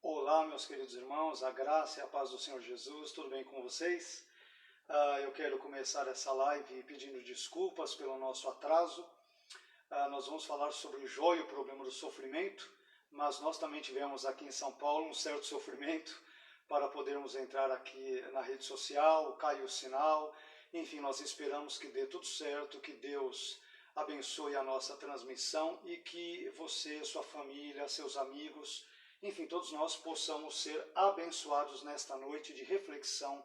Olá, meus queridos irmãos, a graça e a paz do Senhor Jesus, tudo bem com vocês? Eu quero começar essa live pedindo desculpas pelo nosso atraso. Nós vamos falar sobre Jó e o problema do sofrimento, mas nós também tivemos aqui em São Paulo um certo sofrimento para podermos entrar aqui na rede social, caiu o sinal, enfim, nós esperamos que dê tudo certo, que Deus abençoe a nossa transmissão e que você, sua família, seus amigos, enfim, todos nós possamos ser abençoados nesta noite de reflexão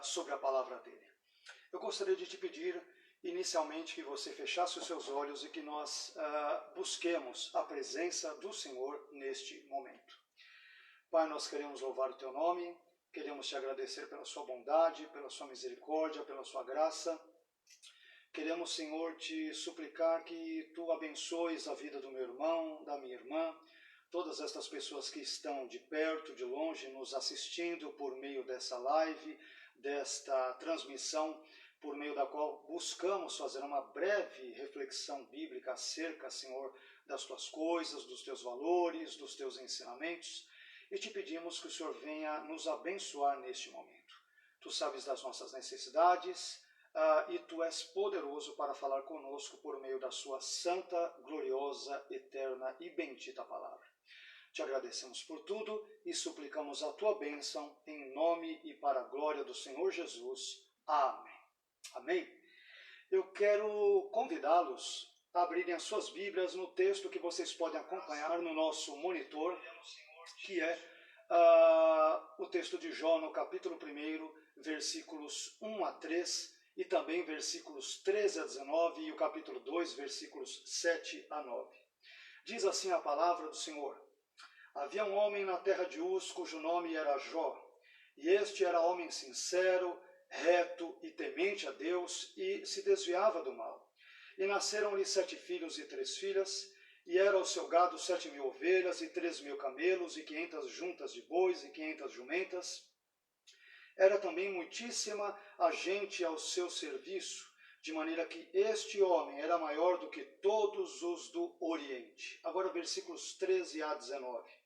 sobre a palavra dele. Eu gostaria de te pedir, inicialmente, que você fechasse os seus olhos e que nós busquemos a presença do Senhor neste momento. Pai, nós queremos louvar o teu nome, queremos te agradecer pela sua bondade, pela sua misericórdia, pela sua graça. Queremos, Senhor, te suplicar que tu abençoes a vida do meu irmão, da minha irmã, todas estas pessoas que estão de perto, de longe, nos assistindo por meio dessa live, desta transmissão, por meio da qual buscamos fazer uma breve reflexão bíblica acerca, Senhor, das tuas coisas, dos teus valores, dos teus ensinamentos, e te pedimos que o Senhor venha nos abençoar neste momento. Tu sabes das nossas necessidades, e tu és poderoso para falar conosco por meio da sua santa, gloriosa, eterna e bendita palavra. Te agradecemos por tudo e suplicamos a tua bênção em nome e para a glória do Senhor Jesus. Amém. Amém. Eu quero convidá-los a abrirem as suas Bíblias no texto que vocês podem acompanhar no nosso monitor, que é o texto de Jó no capítulo 1, versículos 1 a 3, e também versículos 13 a 19 e o capítulo 2, versículos 7 a 9. Diz assim a palavra do Senhor: Havia um homem na terra de Uz, cujo nome era Jó, e este era homem sincero, reto e temente a Deus, e se desviava do mal. E nasceram-lhe 7 filhos e 3 filhas, e era o seu gado 7.000 ovelhas, e 3.000 camelos, e 500 juntas de bois, e 500 jumentas. Era também muitíssima a gente ao seu serviço, de maneira que este homem era maior do que todos os do Oriente. Agora versículos 13 a 19.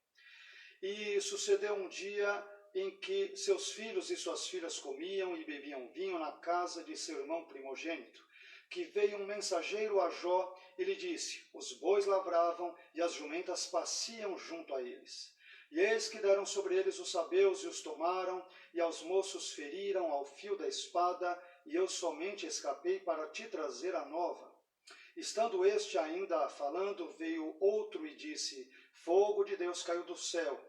E sucedeu um dia em que seus filhos e suas filhas comiam e bebiam vinho na casa de seu irmão primogênito, que veio um mensageiro a Jó e lhe disse: Os bois lavravam e as jumentas paciam junto a eles. E eis que deram sobre eles os sabeus e os tomaram, e aos moços feriram ao fio da espada, e eu somente escapei para te trazer a nova. Estando este ainda falando, veio outro e disse: Fogo de Deus caiu do céu,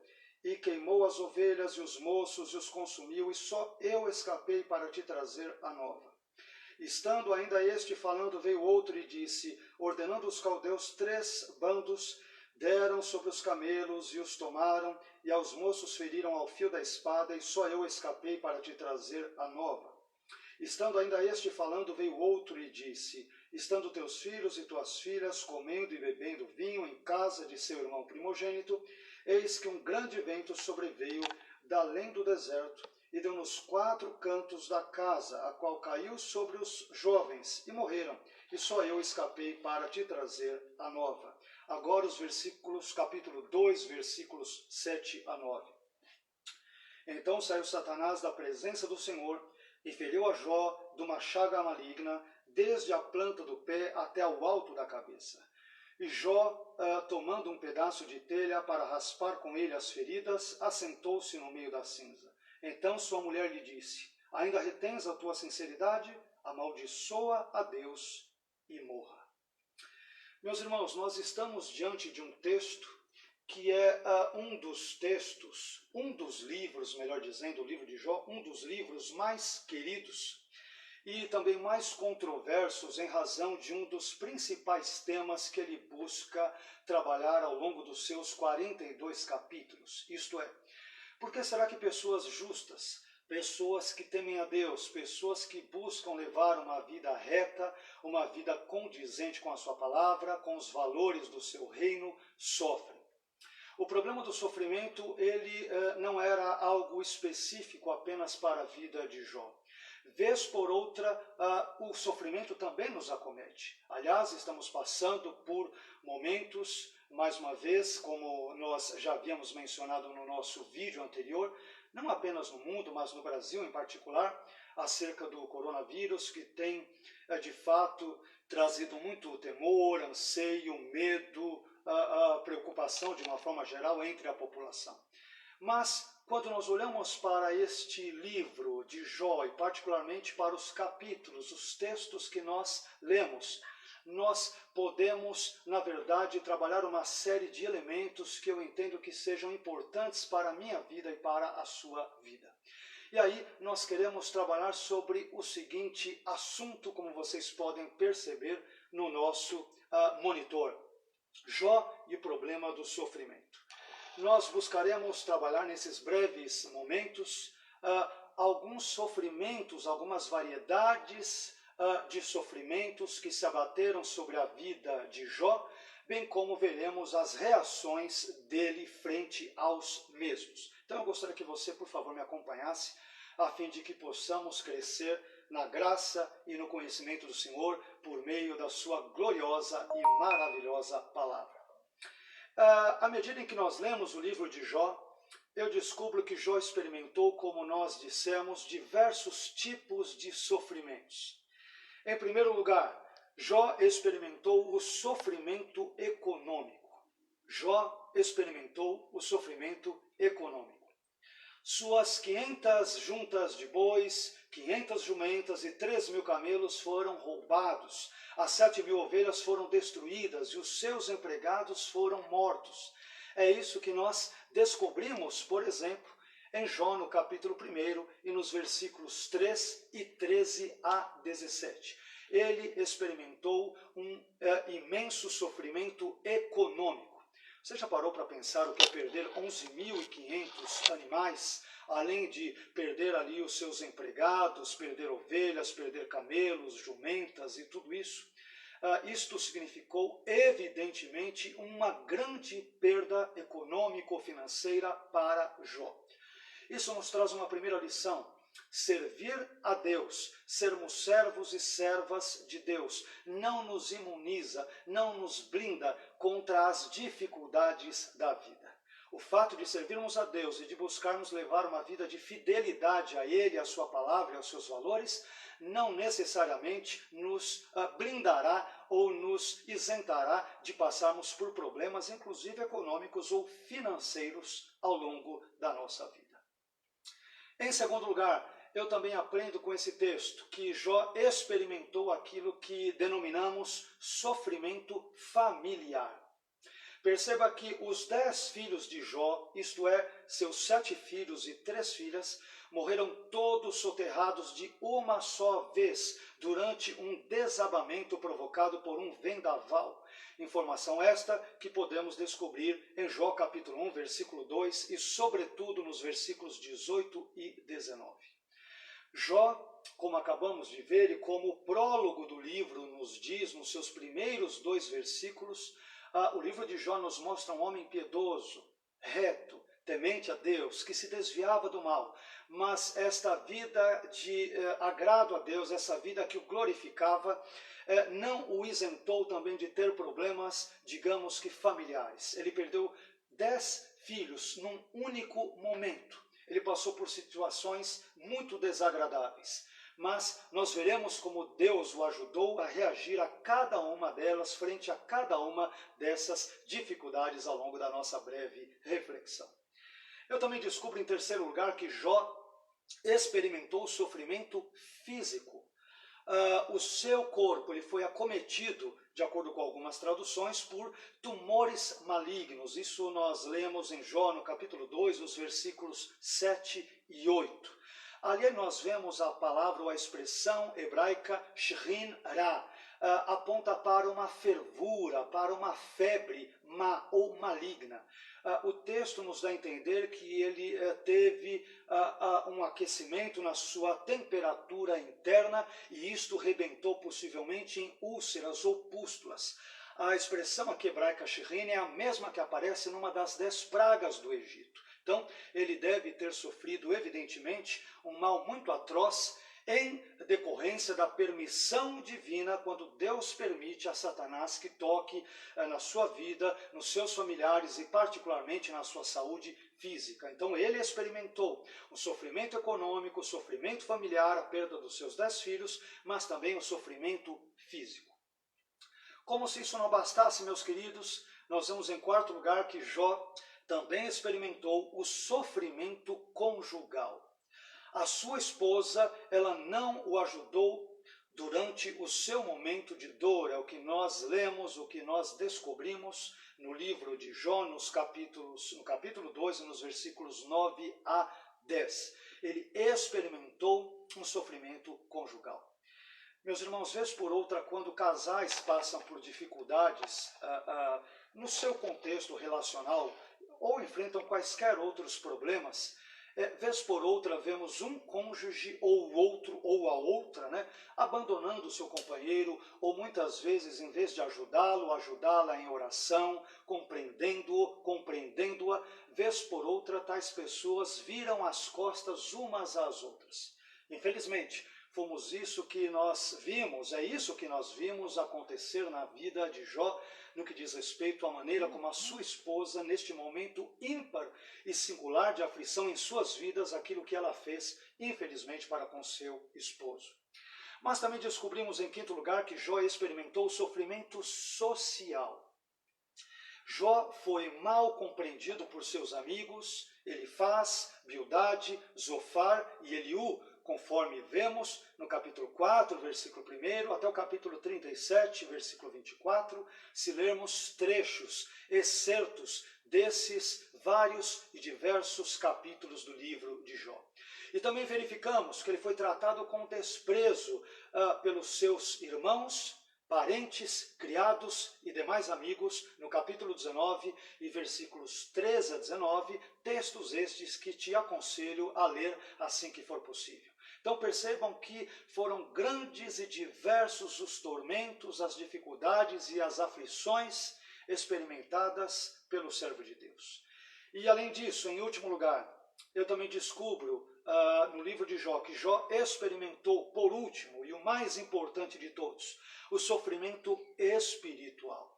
e queimou as ovelhas e os moços, e os consumiu, e só eu escapei para te trazer a nova. Estando ainda este falando, veio outro e disse: Ordenando os caldeus 3 bandos, deram sobre os camelos e os tomaram, e aos moços feriram ao fio da espada, e só eu escapei para te trazer a nova. Estando ainda este falando, veio outro e disse: Estando teus filhos e tuas filhas comendo e bebendo vinho em casa de seu irmão primogênito, eis que um grande vento sobreveio da além do deserto, e deu nos 4 cantos da casa, a qual caiu sobre os jovens, e morreram, e só eu escapei para te trazer a nova. Agora os versículos, capítulo 2, versículos 7 a 9. Então saiu Satanás da presença do Senhor, e feriu a Jó de uma chaga maligna, desde a planta do pé até ao alto da cabeça. E Jó, tomando um pedaço de telha para raspar com ele as feridas, assentou-se no meio da cinza. Então sua mulher lhe disse: Ainda retens a tua sinceridade? Amaldiçoa a Deus e morra. Meus irmãos, nós estamos diante de um texto que é um dos textos, um dos livros, melhor dizendo, o livro de Jó, um dos livros mais queridos e também mais controversos em razão de um dos principais temas que ele busca trabalhar ao longo dos seus 42 capítulos. Isto é, por que será que pessoas justas, pessoas que temem a Deus, pessoas que buscam levar uma vida reta, uma vida condizente com a sua palavra, com os valores do seu reino, sofrem? O problema do sofrimento, ele não era algo específico apenas para a vida de Jó. Vez por outra, o sofrimento também nos acomete. Aliás, estamos passando por momentos mais uma vez, como nós já havíamos mencionado no nosso vídeo anterior, não apenas no mundo, mas no Brasil em particular, acerca do coronavírus, que tem, de fato, trazido muito temor, anseio, medo, a preocupação de uma forma geral entre a população. Mas, quando nós olhamos para este livro de Jó, e particularmente para os capítulos, os textos que nós lemos, nós podemos, na verdade, trabalhar uma série de elementos que eu entendo que sejam importantes para a minha vida e para a sua vida. E aí nós queremos trabalhar sobre o seguinte assunto, como vocês podem perceber no nosso monitor: Jó e o problema do sofrimento. Nós buscaremos trabalhar nesses breves momentos alguns sofrimentos, algumas variedades de sofrimentos que se abateram sobre a vida de Jó, bem como veremos as reações dele frente aos mesmos. Então eu gostaria que você, por favor, me acompanhasse, a fim de que possamos crescer na graça e no conhecimento do Senhor por meio da sua gloriosa e maravilhosa palavra. À medida em que nós lemos o livro de Jó, eu descubro que Jó experimentou, como nós dissemos, diversos tipos de sofrimentos. Em primeiro lugar, Jó experimentou o sofrimento econômico. Jó experimentou o sofrimento econômico. Suas 500 juntas de bois, 500 jumentas e 3.000 camelos foram roubados. As 7.000 ovelhas foram destruídas e os seus empregados foram mortos. É isso que nós descobrimos, por exemplo, em Jó, no capítulo 1 e nos versículos 3 e 13 a 17. Ele experimentou um imenso sofrimento econômico. Você já parou para pensar o que é perder 11.500 animais, além de perder ali os seus empregados, perder ovelhas, perder camelos, jumentas e tudo isso? Isto significou, evidentemente, uma grande perda econômico-financeira para Jó. Isso nos traz uma primeira lição: servir a Deus, sermos servos e servas de Deus, não nos imuniza, não nos blinda contra as dificuldades da vida. O fato de servirmos a Deus e de buscarmos levar uma vida de fidelidade a Ele, a Sua palavra e aos seus valores, não necessariamente nos blindará ou nos isentará de passarmos por problemas, inclusive econômicos ou financeiros, ao longo da nossa vida. Em segundo lugar, eu também aprendo com esse texto que Jó experimentou aquilo que denominamos sofrimento familiar. Perceba que os 10 filhos de Jó, isto é, seus 7 filhos e 3 filhas, morreram todos soterrados de uma só vez, durante um desabamento provocado por um vendaval. Informação esta que podemos descobrir em Jó capítulo 1, versículo 2 e sobretudo nos versículos 18 e 19. Jó, como acabamos de ver e como o prólogo do livro nos diz nos seus primeiros 2 versículos, o livro de Jó nos mostra um homem piedoso, reto, temente a Deus, que se desviava do mal, mas esta vida de agrado a Deus, essa vida que o glorificava, não o isentou também de ter problemas, digamos que familiares. Ele perdeu 10 filhos num único momento. Ele passou por situações muito desagradáveis. Mas nós veremos como Deus o ajudou a reagir a cada uma delas, frente a cada uma dessas dificuldades ao longo da nossa breve reflexão. Eu também descubro, em terceiro lugar, que Jó experimentou sofrimento físico. O seu corpo ele foi acometido, de acordo com algumas traduções, por tumores malignos. Isso nós lemos em Jó, no capítulo 2, nos versículos 7 e 8. Ali nós vemos a palavra ou a expressão hebraica Shrin Ra, aponta para uma fervura, para uma febre má ou maligna. O texto nos dá a entender que ele teve um aquecimento na sua temperatura interna e isto rebentou possivelmente em úlceras ou pústulas. A expressão aqui hebraica Shrin é a mesma que aparece numa das 10 pragas do Egito. Então, ele deve ter sofrido, evidentemente, um mal muito atroz em decorrência da permissão divina, quando Deus permite a Satanás que toque na sua vida, nos seus familiares e particularmente na sua saúde física. Então ele experimentou o sofrimento econômico, o sofrimento familiar, a perda dos seus 10 filhos, mas também o sofrimento físico. Como se isso não bastasse, meus queridos, nós vemos em quarto lugar que Jó também experimentou o sofrimento conjugal. A sua esposa, ela não o ajudou durante o seu momento de dor. É o que nós lemos, o que nós descobrimos no livro de Jó, no capítulo 2, nos versículos 9 a 10. Ele experimentou um sofrimento conjugal. Meus irmãos, vez por outra, quando casais passam por dificuldades no seu contexto relacional ou enfrentam quaisquer outros problemas, vez por outra vemos um cônjuge ou o outro ou a outra, abandonando o seu companheiro, ou muitas vezes, em vez de ajudá-lo, ajudá-la em oração, compreendendo-a, vez por outra tais pessoas viram as costas umas às outras. Infelizmente, é isso que nós vimos acontecer na vida de Jó, no que diz respeito à maneira como a sua esposa, neste momento ímpar e singular de aflição em suas vidas, aquilo que ela fez, infelizmente, para com seu esposo. Mas também descobrimos, em quinto lugar, que Jó experimentou o sofrimento social. Jó foi mal compreendido por seus amigos, Elifaz, Bildade, Zofar e Eliú, conforme vemos no capítulo 4, versículo 1, até o capítulo 37, versículo 24, se lermos trechos, excertos desses vários e diversos capítulos do livro de Jó. E também verificamos que ele foi tratado com desprezo pelos seus irmãos, parentes, criados e demais amigos, no capítulo 19 e versículos 13 a 19, textos estes que te aconselho a ler assim que for possível. Então percebam que foram grandes e diversos os tormentos, as dificuldades e as aflições experimentadas pelo servo de Deus. E além disso, em último lugar, eu também descubro no livro de Jó que Jó experimentou, por último, e o mais importante de todos, o sofrimento espiritual.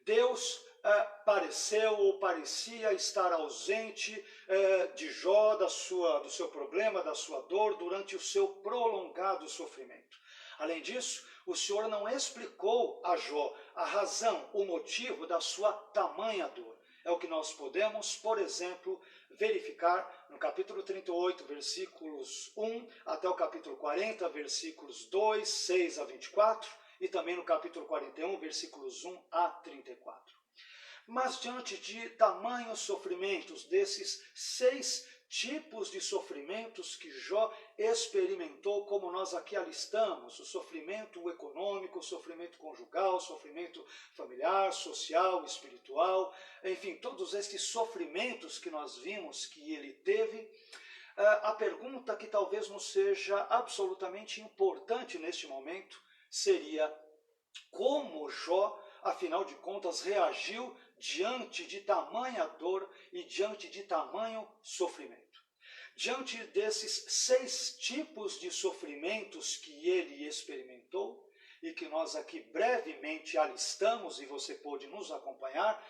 Deus pareceu ou parecia estar ausente de Jó, do seu problema, da sua dor, durante o seu prolongado sofrimento. Além disso, o Senhor não explicou a Jó a razão, o motivo da sua tamanha dor. É o que nós podemos, por exemplo, verificar no capítulo 38, versículos 1 até o capítulo 40, versículos 2, 6 a 24, e também no capítulo 41, versículos 1 a 34. Mas diante de tamanhos sofrimentos, desses 6 tipos de sofrimentos que Jó experimentou, como nós aqui alistamos, o sofrimento econômico, o sofrimento conjugal, o sofrimento familiar, social, espiritual, enfim, todos estes sofrimentos que nós vimos que ele teve, a pergunta que talvez nos seja absolutamente importante neste momento seria: como Jó, afinal de contas, reagiu diante de tamanha dor e diante de tamanho sofrimento? Diante desses 6 tipos de sofrimentos que ele experimentou e que nós aqui brevemente alistamos, e você pôde nos acompanhar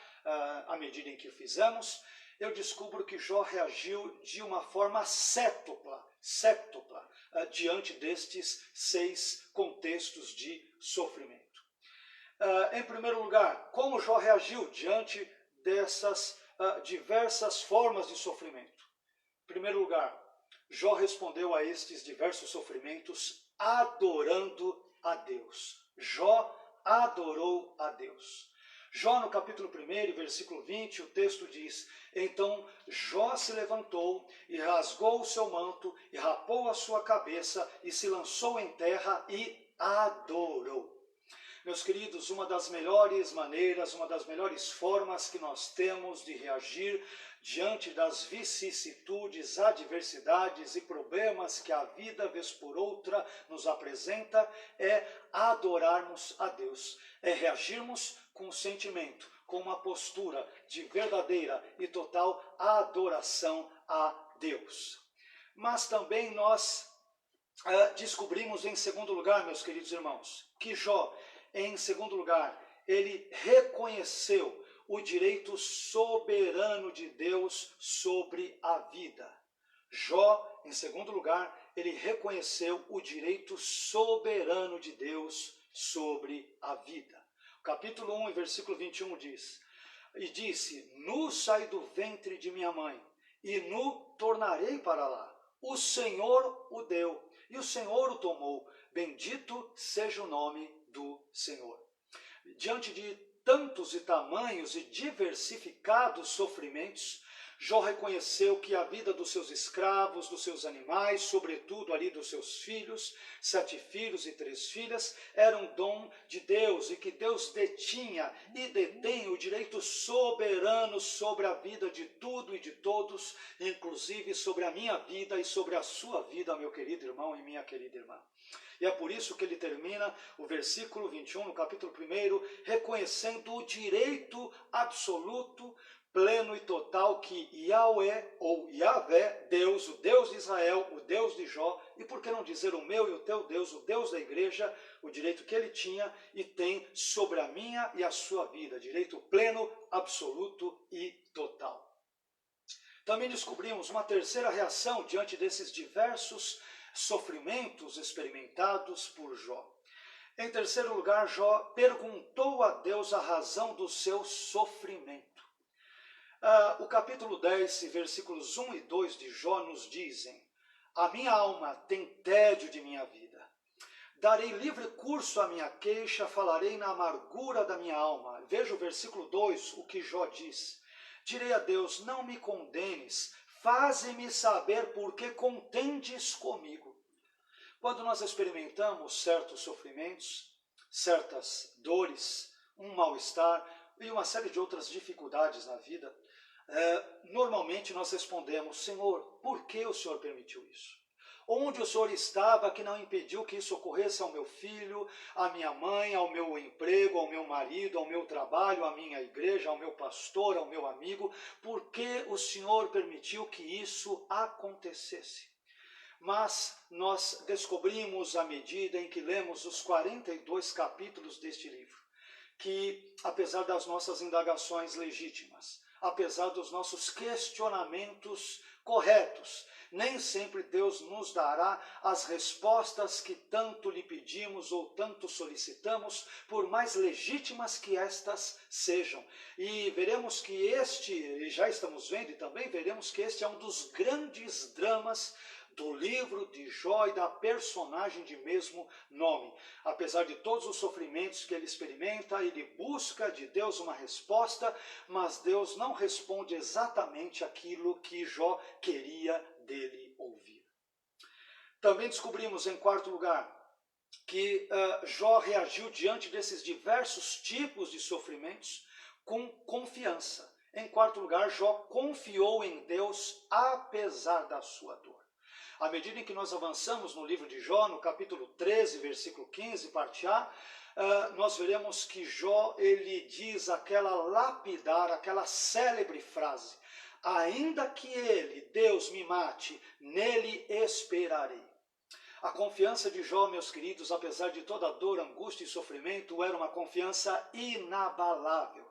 à medida em que o fizemos, eu descubro que Jó reagiu de uma forma séptupla, diante destes 6 contextos de sofrimento. Em primeiro lugar, como Jó reagiu diante dessas diversas formas de sofrimento? Em primeiro lugar, Jó respondeu a estes diversos sofrimentos adorando a Deus. Jó adorou a Deus. Jó, no capítulo 1, versículo 20, o texto diz: então Jó se levantou e rasgou o seu manto e rapou a sua cabeça e se lançou em terra e adorou. Meus queridos, uma das melhores maneiras, uma das melhores formas que nós temos de reagir diante das vicissitudes, adversidades e problemas que a vida, vez por outra, nos apresenta, é adorarmos a Deus, é reagirmos com sentimento, com uma postura de verdadeira e total adoração a Deus. Mas também nós descobrimos em segundo lugar, meus queridos irmãos, que Jó, em segundo lugar, ele reconheceu o direito soberano de Deus sobre a vida. Jó, em segundo lugar, ele reconheceu o direito soberano de Deus sobre a vida. O capítulo 1, versículo 21 diz: E disse, nu saí do ventre de minha mãe, e nu tornarei para lá. O Senhor o deu, e o Senhor o tomou. Bendito seja o nome do Senhor. Diante de tantos e tamanhos e diversificados sofrimentos, Jó reconheceu que a vida dos seus escravos, dos seus animais, sobretudo ali dos seus filhos, 7 filhos e 3 filhas, era um dom de Deus e que Deus detinha e detém o direito soberano sobre a vida de tudo e de todos, inclusive sobre a minha vida e sobre a sua vida, meu querido irmão e minha querida irmã. E é por isso que ele termina o versículo 21, no capítulo 1, reconhecendo o direito absoluto, pleno e total que Yahweh, ou Yahvé, Deus, o Deus de Israel, o Deus de Jó, e por que não dizer o meu e o teu Deus, o Deus da igreja, o direito que ele tinha e tem sobre a minha e a sua vida, direito pleno, absoluto e total. Também descobrimos uma terceira reação diante desses diversos sofrimentos experimentados por Jó. Em terceiro lugar, Jó perguntou a Deus a razão do seu sofrimento. O capítulo 10, versículos 1 e 2 de Jó nos dizem: A minha alma tem tédio de minha vida. Darei livre curso à minha queixa, falarei na amargura da minha alma. Veja o versículo 2, o que Jó diz. Direi a Deus, não me condenes, faze-me saber por que contendes comigo. Quando nós experimentamos certos sofrimentos, certas dores, um mal-estar e uma série de outras dificuldades na vida, normalmente nós respondemos, Senhor, por que o Senhor permitiu isso? Onde o Senhor estava que não impediu que isso ocorresse ao meu filho, à minha mãe, ao meu emprego, ao meu marido, ao meu trabalho, à minha igreja, ao meu pastor, ao meu amigo? Por que o Senhor permitiu que isso acontecesse? Mas nós descobrimos, à medida em que lemos os 42 capítulos deste livro, que apesar das nossas indagações legítimas, apesar dos nossos questionamentos corretos, nem sempre Deus nos dará as respostas que tanto lhe pedimos ou tanto solicitamos, por mais legítimas que estas sejam. E veremos que e já estamos vendo, e também veremos que este é um dos grandes dramas do livro de Jó e da personagem de mesmo nome. Apesar de todos os sofrimentos que ele experimenta, ele busca de Deus uma resposta, mas Deus não responde exatamente aquilo que Jó queria dele ouvir. Também descobrimos, em quarto lugar, que Jó reagiu diante desses diversos tipos de sofrimentos com confiança. Em quarto lugar, Jó confiou em Deus apesar da sua dor. À medida em que nós avançamos no livro de Jó, no capítulo 13, versículo 15, parte A, nós veremos que Jó, ele diz aquela lapidar, aquela célebre frase, ainda que ele, Deus, me mate, nele esperarei. A confiança de Jó, meus queridos, apesar de toda a dor, angústia e sofrimento, era uma confiança inabalável.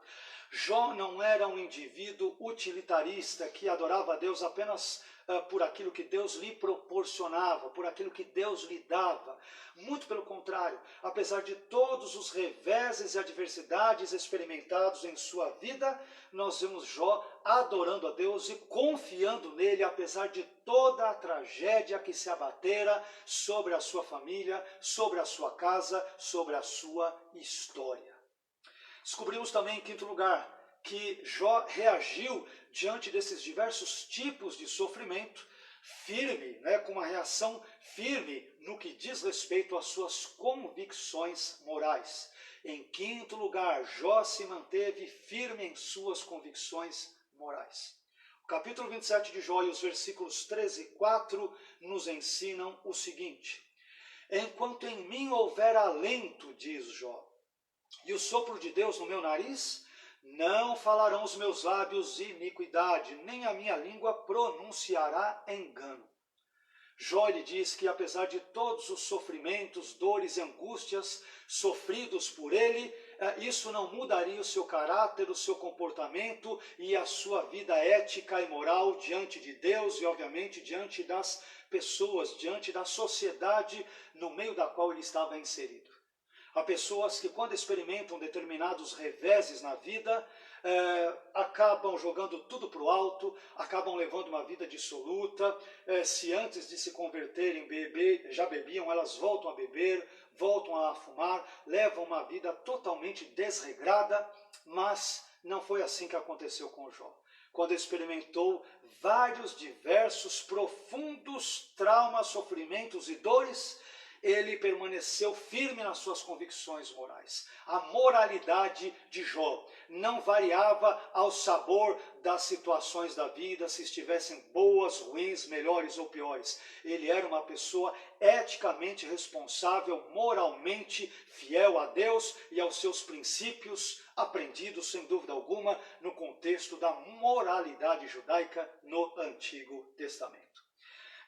Jó não era um indivíduo utilitarista que adorava a Deus apenas por aquilo que Deus lhe proporcionava, por aquilo que Deus lhe dava. Muito pelo contrário, apesar de todos os reveses e adversidades experimentados em sua vida, nós vemos Jó adorando a Deus e confiando nele, apesar de toda a tragédia que se abatera sobre a sua família, sobre a sua casa, sobre a sua história. Descobrimos também, em quinto lugar, que Jó reagiu diante desses diversos tipos de sofrimento firme, com uma reação firme no que diz respeito às suas convicções morais. Em quinto lugar, Jó se manteve firme em suas convicções morais. O capítulo 27 de Jó e os versículos 13 e 4 nos ensinam o seguinte: enquanto em mim houver alento, diz Jó, e o sopro de Deus no meu nariz, não falarão os meus lábios iniquidade, nem a minha língua pronunciará engano. Jó ele diz que apesar de todos os sofrimentos, dores e angústias sofridos por ele, isso não mudaria o seu caráter, o seu comportamento e a sua vida ética e moral diante de Deus e obviamente diante das pessoas, diante da sociedade no meio da qual ele estava inserido. Há pessoas que quando experimentam determinados reveses na vida, acabam jogando tudo para o alto, acabam levando uma vida dissoluta. Se antes de se converterem já bebiam, elas voltam a beber, voltam a fumar, levam uma vida totalmente desregrada, mas não foi assim que aconteceu com Jó. Quando experimentou vários diversos, profundos traumas, sofrimentos e dores, ele permaneceu firme nas suas convicções morais. A moralidade de Jó não variava ao sabor das situações da vida, se estivessem boas, ruins, melhores ou piores. Ele era uma pessoa eticamente responsável, moralmente fiel a Deus e aos seus princípios, aprendidos, sem dúvida alguma, no contexto da moralidade judaica no Antigo Testamento.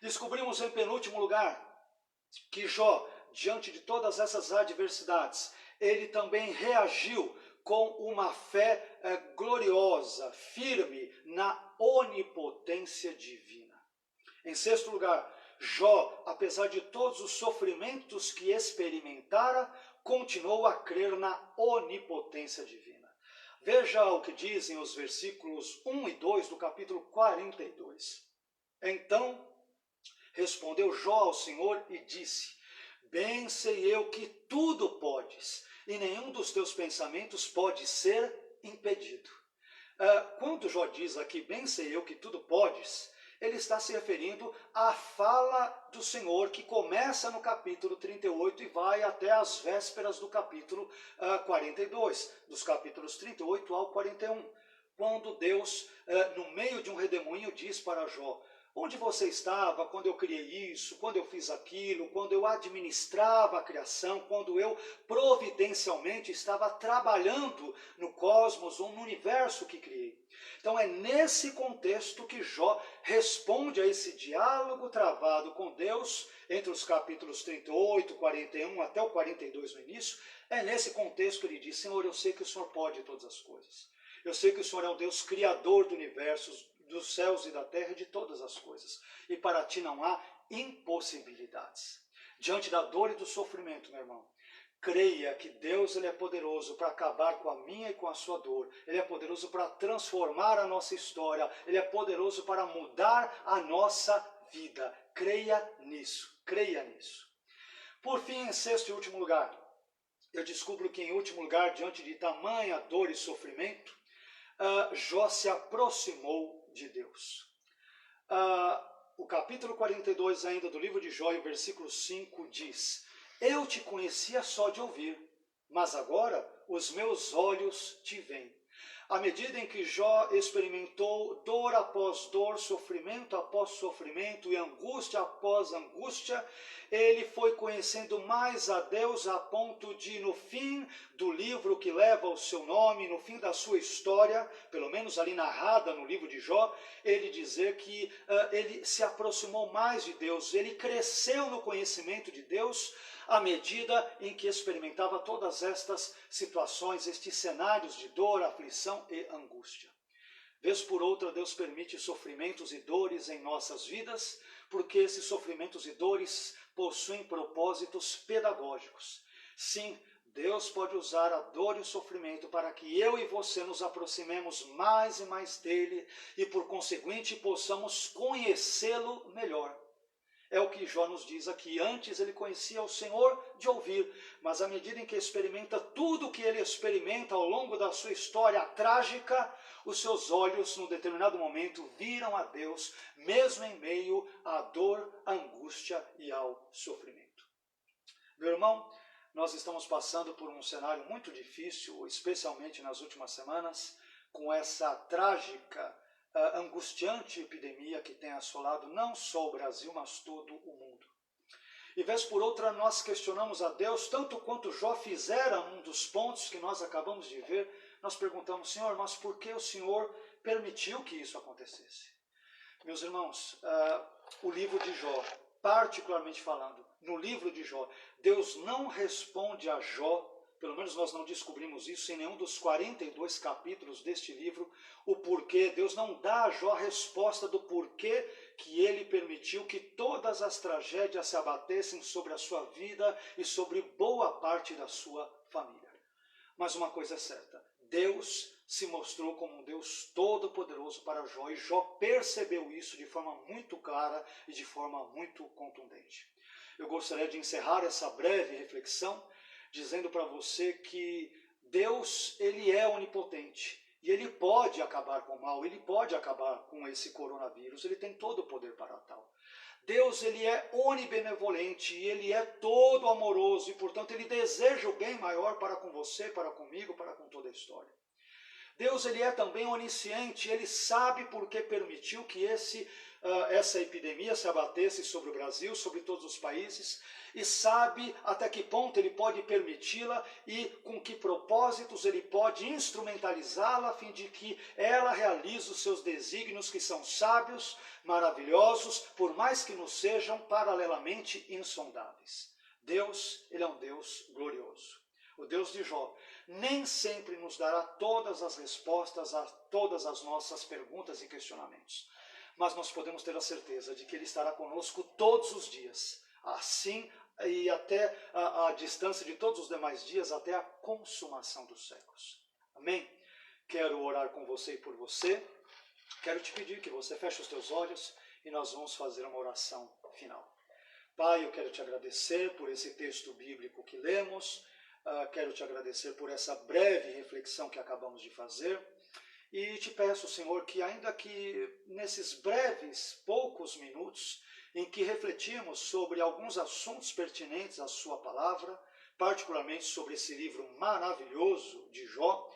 Descobrimos em penúltimo lugar que Jó, diante de todas essas adversidades, ele também reagiu com uma fé gloriosa, firme na onipotência divina. Em sexto lugar, Jó, apesar de todos os sofrimentos que experimentara, continuou a crer na onipotência divina. Veja o que dizem os versículos 1 e 2 do capítulo 42. Então respondeu Jó ao Senhor e disse: bem sei eu que tudo podes, e nenhum dos teus pensamentos pode ser impedido. Quando Jó diz aqui, bem sei eu que tudo podes, ele está se referindo à fala do Senhor, que começa no capítulo 38 e vai até as vésperas do capítulo 42, dos capítulos 38 ao 41, quando Deus, no meio de um redemoinho, diz para Jó: onde você estava quando eu criei isso, quando eu fiz aquilo, quando eu administrava a criação, quando eu providencialmente estava trabalhando no cosmos ou no universo que criei? Então é nesse contexto que Jó responde a esse diálogo travado com Deus, entre os capítulos 38, 41 até o 42 no início. É nesse contexto que ele diz: Senhor, eu sei que o Senhor pode todas as coisas. Eu sei que o Senhor é um Deus criador do universo, dos céus e da terra e de todas as coisas. E para ti não há impossibilidades. Diante da dor e do sofrimento, meu irmão, creia que Deus ele é poderoso para acabar com a minha e com a sua dor. Ele é poderoso para transformar a nossa história. Ele é poderoso para mudar a nossa vida. Creia nisso. Creia nisso. Por fim, em sexto e último lugar, eu descubro que em último lugar, diante de tamanha dor e sofrimento, Jó se aproximou de Deus. O capítulo 42 ainda do livro de Jó, o versículo 5 diz: eu te conhecia só de ouvir, mas agora os meus olhos te veem. À medida em que Jó experimentou dor após dor, sofrimento após sofrimento e angústia após angústia, ele foi conhecendo mais a Deus a ponto de, no fim do livro que leva o seu nome, no fim da sua história, pelo menos ali narrada no livro de Jó, ele dizer que ele se aproximou mais de Deus, ele cresceu no conhecimento de Deus, à medida em que experimentava todas estas situações, estes cenários de dor, aflição e angústia. Vez por outra, Deus permite sofrimentos e dores em nossas vidas, porque esses sofrimentos e dores possuem propósitos pedagógicos. Sim, Deus pode usar a dor e o sofrimento para que eu e você nos aproximemos mais e mais dele e, por conseguinte, possamos conhecê-lo melhor. É o que Jó nos diz aqui. Antes ele conhecia o Senhor de ouvir, mas à medida em que experimenta tudo o que ele experimenta ao longo da sua história trágica, os seus olhos, num determinado momento, viram a Deus, mesmo em meio à dor, à angústia e ao sofrimento. Meu irmão, nós estamos passando por um cenário muito difícil, especialmente nas últimas semanas, com essa trágica, angustiante epidemia que tem assolado não só o Brasil, mas todo o mundo. E vez por outra nós questionamos a Deus, tanto quanto Jó fizera um dos pontos que nós acabamos de ver, nós perguntamos: Senhor, mas por que o Senhor permitiu que isso acontecesse? Meus irmãos, o livro de Jó particularmente falando, no livro de Jó, Deus não responde a Jó, pelo menos nós não descobrimos isso em nenhum dos 42 capítulos deste livro, o porquê. Deus não dá a Jó a resposta do porquê que ele permitiu que todas as tragédias se abatessem sobre a sua vida e sobre boa parte da sua família. Mas uma coisa é certa, Deus se mostrou como um Deus todo-poderoso para Jó, e Jó percebeu isso de forma muito clara e de forma muito contundente. Eu gostaria de encerrar essa breve reflexão dizendo para você que Deus, ele é onipotente e ele pode acabar com o mal, ele pode acabar com esse coronavírus, ele tem todo o poder para tal. Deus, ele é onibenevolente e ele é todo amoroso e, portanto, ele deseja o bem maior para com você, para comigo, para com toda a história. Deus, ele é também onisciente, ele sabe por que permitiu que essa epidemia se abatesse sobre o Brasil, sobre todos os países, e sabe até que ponto ele pode permiti-la e com que propósitos ele pode instrumentalizá-la a fim de que ela realize os seus desígnios, que são sábios, maravilhosos, por mais que nos sejam paralelamente insondáveis. Deus, ele é um Deus glorioso. O Deus de Jó nem sempre nos dará todas as respostas a todas as nossas perguntas e questionamentos. Mas nós podemos ter a certeza de que ele estará conosco todos os dias, assim e até a distância de todos os demais dias, até a consumação dos séculos. Amém? Quero orar com você e por você. Quero te pedir que você feche os teus olhos e nós vamos fazer uma oração final. Pai, eu quero te agradecer por esse texto bíblico que lemos. Quero te agradecer por essa breve reflexão que acabamos de fazer. E te peço, Senhor, que ainda que nesses breves, poucos minutos, em que refletimos sobre alguns assuntos pertinentes à sua palavra, particularmente sobre esse livro maravilhoso de Jó,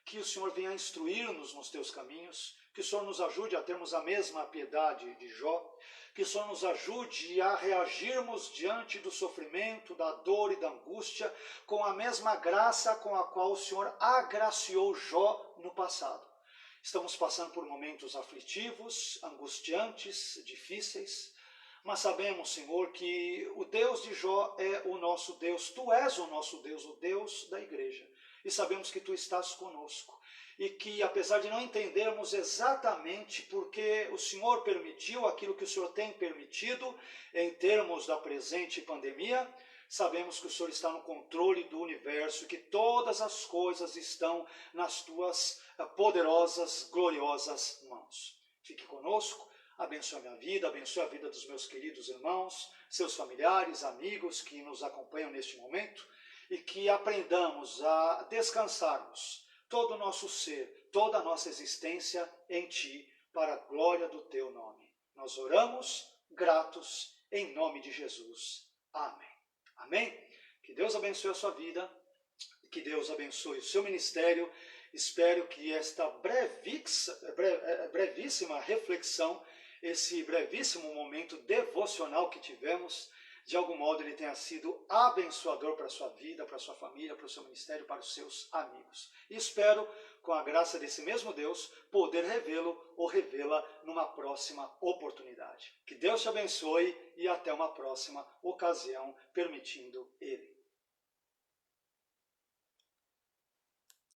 que o Senhor venha instruir-nos nos teus caminhos, que o Senhor nos ajude a termos a mesma piedade de Jó, que o Senhor nos ajude a reagirmos diante do sofrimento, da dor e da angústia, com a mesma graça com a qual o Senhor agraciou Jó no passado. Estamos passando por momentos aflitivos, angustiantes, difíceis, mas sabemos, Senhor, que o Deus de Jó é o nosso Deus, Tu és o nosso Deus, o Deus da igreja. E sabemos que Tu estás conosco. E que, apesar de não entendermos exatamente porque o Senhor permitiu aquilo que o Senhor tem permitido em termos da presente pandemia, sabemos que o Senhor está no controle do universo, que todas as coisas estão nas Tuas poderosas, gloriosas mãos. Fique conosco, abençoe a minha vida, abençoe a vida dos meus queridos irmãos, seus familiares, amigos que nos acompanham neste momento, e que aprendamos a descansarmos todo o nosso ser, toda a nossa existência em Ti, para a glória do Teu nome. Nós oramos, gratos, em nome de Jesus. Amém. Amém? Que Deus abençoe a sua vida, que Deus abençoe o seu ministério. Espero que esta brevíssima reflexão, esse brevíssimo momento devocional que tivemos, de algum modo ele tenha sido abençoador para a sua vida, para a sua família, para o seu ministério, para os seus amigos. E espero, com a graça desse mesmo Deus, poder revê-lo ou revê-la numa próxima oportunidade. Que Deus te abençoe e até uma próxima ocasião, permitindo Ele.